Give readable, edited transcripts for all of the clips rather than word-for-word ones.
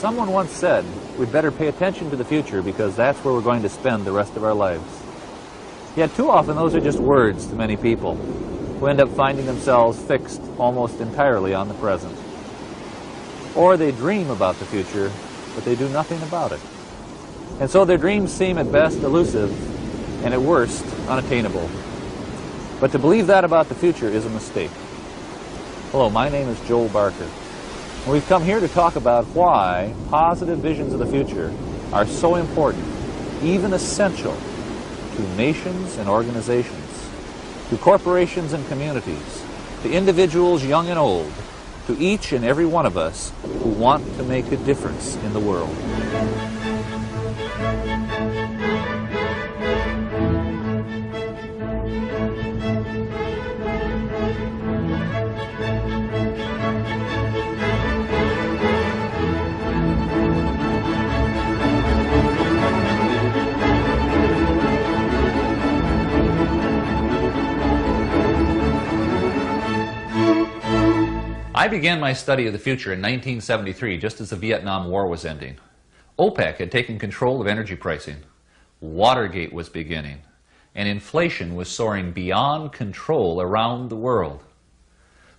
Someone once said, we'd better pay attention to the future because that's where we're going to spend the rest of our lives. Yet too often those are just words to many people, who end up finding themselves fixed almost entirely on the present. Or they dream about the future, but they do nothing about it. And so their dreams seem at best elusive, and at worst unattainable. But to believe that about the future is a mistake. Hello, my name is Joel Barker. And we've come here to talk about why positive visions of the future are so important, even essential, to nations and organizations, to corporations and communities, to individuals young and old, to each and every one of us who want to make a difference in the world. I began my study of the future in 1973, just as the Vietnam War was ending. OPEC had taken control of energy pricing. Watergate was beginning. And inflation was soaring beyond control around the world.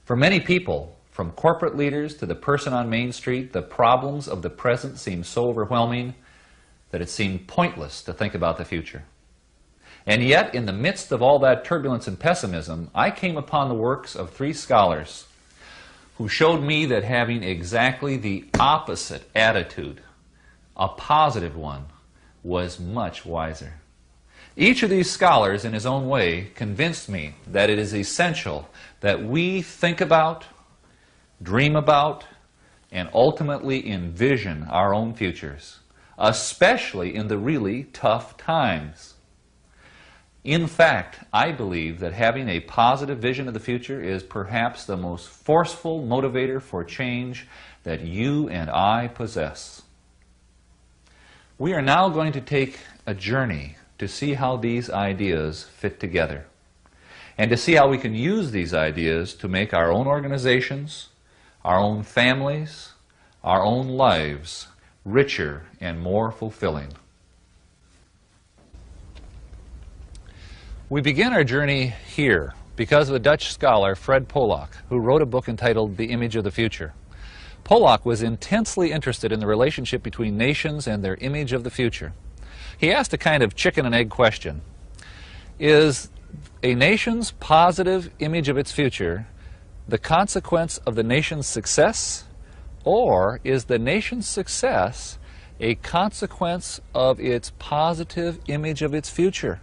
For many people, from corporate leaders to the person on Main Street, the problems of the present seemed so overwhelming that it seemed pointless to think about the future. And yet, in the midst of all that turbulence and pessimism, I came upon the works of three scholars who showed me that having exactly the opposite attitude, a positive one, was much wiser. Each of these scholars, in his own way, convinced me that it is essential that we think about, dream about, and ultimately envision our own futures, especially in the really tough times. In fact, I believe that having a positive vision of the future is perhaps the most forceful motivator for change that you and I possess. We are now going to take a journey to see how these ideas fit together, and to see how we can use these ideas to make our own organizations, our own families, our own lives richer and more fulfilling. We begin our journey here because of a Dutch scholar, Fred Polak, who wrote a book entitled The Image of the Future. Polak was intensely interested in the relationship between nations and their image of the future. He asked a kind of chicken and egg question. Is a nation's positive image of its future the consequence of the nation's success, or is the nation's success a consequence of its positive image of its future?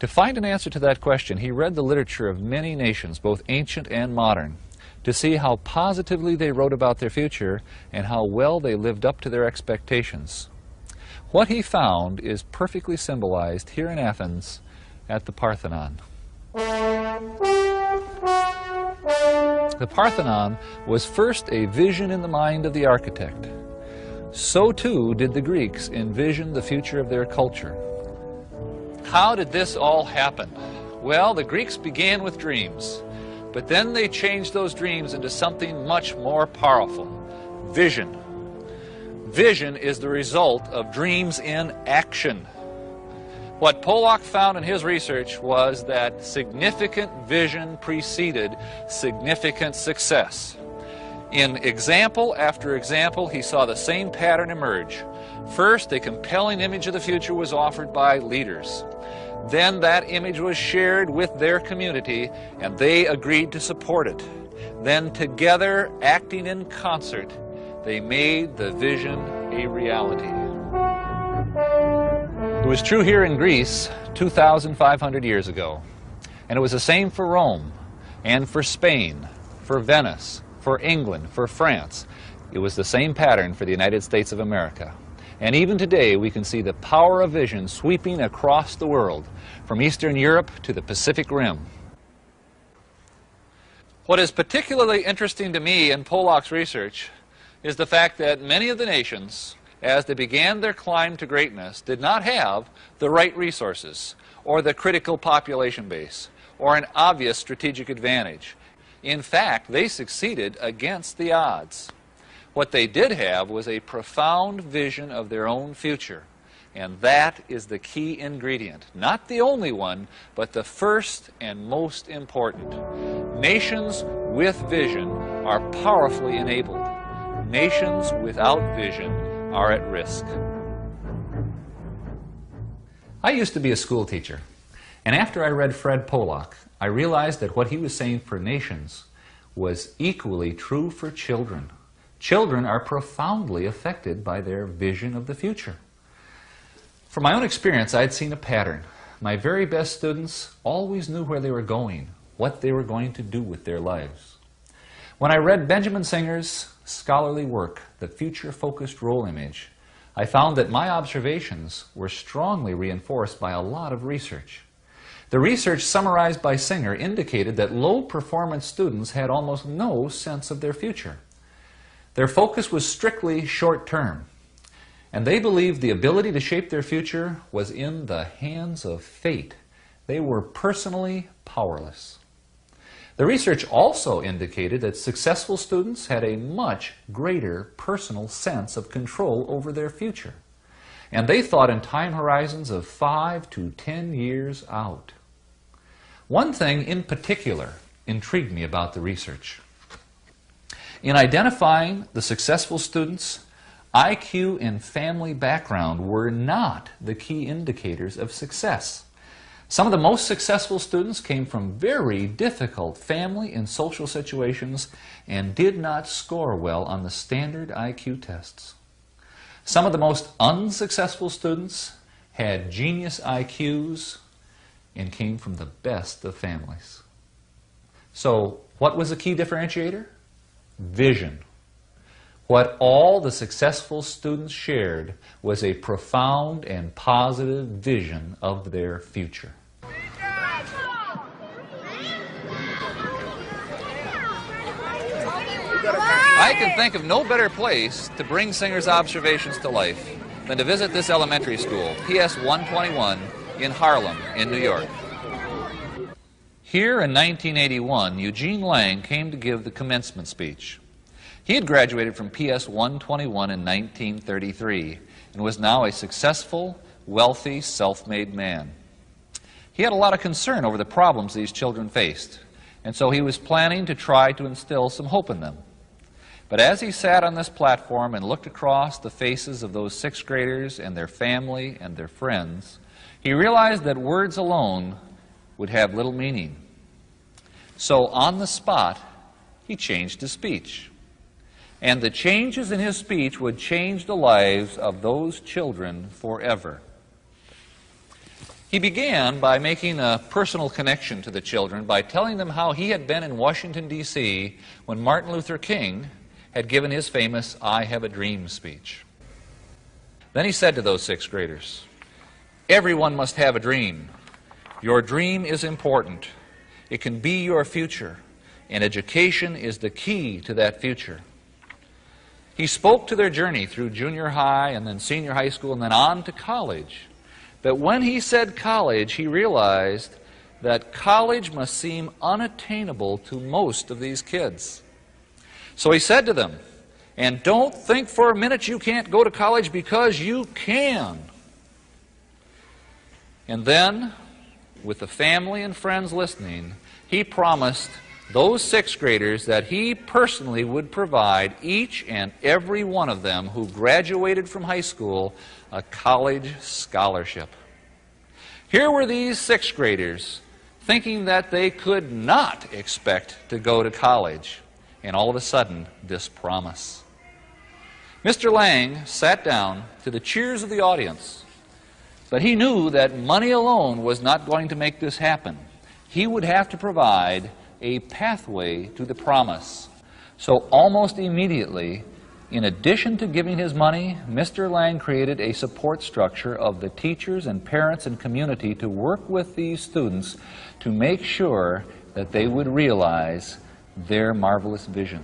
To find an answer to that question, he read the literature of many nations, both ancient and modern, to see how positively they wrote about their future and how well they lived up to their expectations. What he found is perfectly symbolized here in Athens at the Parthenon. The Parthenon was first a vision in the mind of the architect. So too did the Greeks envision the future of their culture. How did this all happen? Well, the Greeks began with dreams, but then they changed those dreams into something much more powerful: vision. Vision is the result of dreams in action. What Polak found in his research was that significant vision preceded significant success. In example after example, he saw the same pattern emerge. First, a compelling image of the future was offered by leaders. Then that image was shared with their community, and they agreed to support it. Then together, acting in concert, they made the vision a reality. It was true here in Greece 2,500 years ago. And it was the same for Rome, and for Spain, for Venice, for England, for France. It was the same pattern for the United States of America. And even today, we can see the power of vision sweeping across the world, from Eastern Europe to the Pacific Rim. What is particularly interesting to me in Polak's research is the fact that many of the nations, as they began their climb to greatness, did not have the right resources, or the critical population base, or an obvious strategic advantage. In fact, they succeeded against the odds. What they did have was a profound vision of their own future. And that is the key ingredient. Not the only one, but the first and most important. Nations with vision are powerfully enabled. Nations without vision are at risk. I used to be a school teacher, and after I read Fred Polak, I realized that what he was saying for nations was equally true for children. Children are profoundly affected by their vision of the future. From my own experience, I'd seen a pattern. My very best students always knew where they were going, what they were going to do with their lives. When I read Benjamin Singer's scholarly work, The Future-Focused Role Image, I found that my observations were strongly reinforced by a lot of research. The research summarized by Singer indicated that low-performance students had almost no sense of their future. Their focus was strictly short-term, and they believed the ability to shape their future was in the hands of fate. They were personally powerless. The research also indicated that successful students had a much greater personal sense of control over their future, and they thought in time horizons of 5 to 10 years out. One thing in particular intrigued me about the research. In identifying the successful students, IQ and family background were not the key indicators of success. Some of the most successful students came from very difficult family and social situations and did not score well on the standard IQ tests. Some of the most unsuccessful students had genius IQs and came from the best of families. So, what was the key differentiator? Vision. What all the successful students shared was a profound and positive vision of their future. I can think of no better place to bring Singer's observations to life than to visit this elementary school, PS 121, in Harlem, in New York. Here in 1981, Eugene Lang came to give the commencement speech. He had graduated from PS 121 in 1933 and was now a successful, wealthy, self-made man. He had a lot of concern over the problems these children faced, and so he was planning to try to instill some hope in them. But as he sat on this platform and looked across the faces of those sixth graders and their family and their friends, he realized that words alone would have little meaning. So on the spot, he changed his speech. And the changes in his speech would change the lives of those children forever. He began by making a personal connection to the children by telling them how he had been in Washington, D.C. when Martin Luther King had given his famous "I Have a Dream" speech. Then he said to those sixth graders, "Everyone must have a dream. Your dream is important. It can be your future, and education is the key to that future." He spoke to their journey through junior high and then senior high school and then on to college. But when he said college, he realized that college must seem unattainable to most of these kids. So he said to them, "And don't think for a minute you can't go to college, because you can." And then, with the family and friends listening, he promised those sixth graders that he personally would provide each and every one of them who graduated from high school a college scholarship. Here were these sixth graders thinking that they could not expect to go to college, and all of a sudden, this promise. Mr. Lang sat down to the cheers of the audience, but he knew that money alone was not going to make this happen. He would have to provide a pathway to the promise. So almost immediately, in addition to giving his money, Mr. Lang created a support structure of the teachers and parents and community to work with these students to make sure that they would realize their marvelous vision.